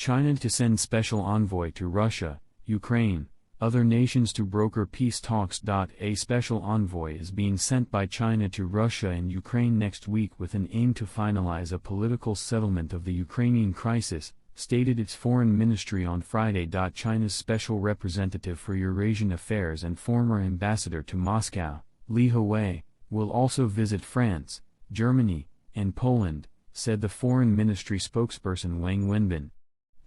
China to send special envoy to Russia, Ukraine, other nations to broker peace talks. A special envoy is being sent by China to Russia and Ukraine next week with an aim to finalize a political settlement of the Ukrainian crisis, stated its foreign ministry on Friday. China's special representative for Eurasian affairs and former ambassador to Moscow, Li Huawei, will also visit France, Germany, and Poland, said the foreign ministry spokesperson Wang Wenbin.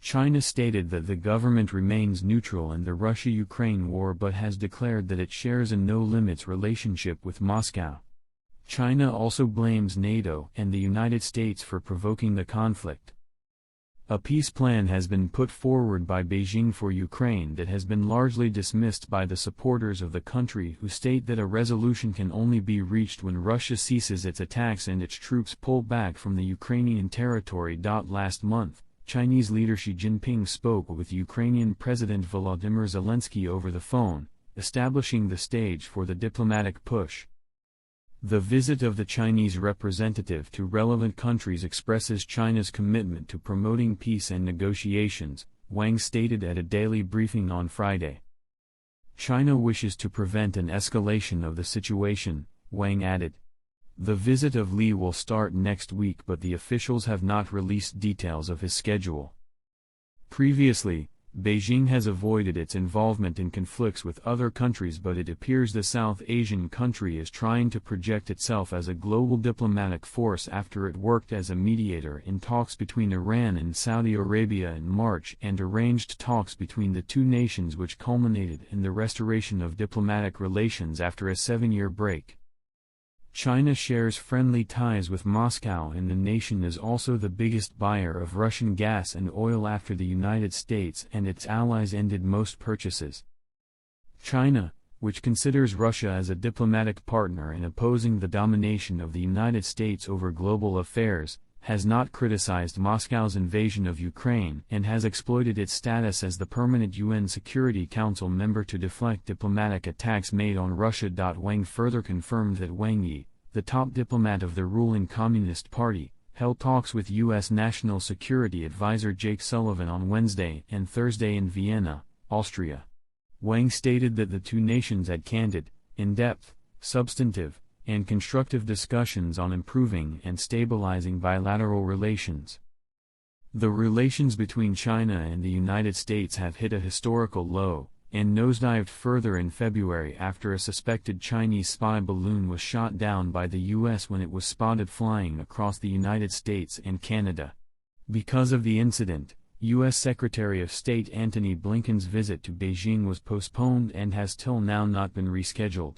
China stated that the government remains neutral in the Russia-Ukraine war but has declared that it shares a no-limits relationship with Moscow. China also blames NATO and the United States for provoking the conflict. A peace plan has been put forward by Beijing for Ukraine that has been largely dismissed by the supporters of the country, who state that a resolution can only be reached when Russia ceases its attacks and its troops pull back from the Ukrainian territory. Last month, Chinese leader Xi Jinping spoke with Ukrainian President Volodymyr Zelensky over the phone, establishing the stage for the diplomatic push. The visit of the Chinese representative to relevant countries expresses China's commitment to promoting peace and negotiations, Wang stated at a daily briefing on Friday. China wishes to prevent an escalation of the situation, Wang added. The visit of Li will start next week, but the officials have not released details of his schedule. Previously, Beijing has avoided its involvement in conflicts with other countries, but it appears the South Asian country is trying to project itself as a global diplomatic force after it worked as a mediator in talks between Iran and Saudi Arabia in March and arranged talks between the two nations which culminated in the restoration of diplomatic relations after a 7-year break. China shares friendly ties with Moscow, and the nation is also the biggest buyer of Russian gas and oil after the United States and its allies ended most purchases. China, which considers Russia as a diplomatic partner in opposing the domination of the United States over global affairs, has not criticized Moscow's invasion of Ukraine and has exploited its status as the permanent UN Security Council member to deflect diplomatic attacks made on Russia. Wang further confirmed that Wang Yi, the top diplomat of the ruling Communist Party, held talks with U.S. National Security Advisor Jake Sullivan on Wednesday and Thursday in Vienna, Austria. Wang stated that the two nations had candid, in-depth, substantive, and constructive discussions on improving and stabilizing bilateral relations. The relations between China and the United States have hit a historical low, and nosedived further in February after a suspected Chinese spy balloon was shot down by the U.S. when it was spotted flying across the United States and Canada. Because of the incident, U.S. Secretary of State Antony Blinken's visit to Beijing was postponed and has till now not been rescheduled.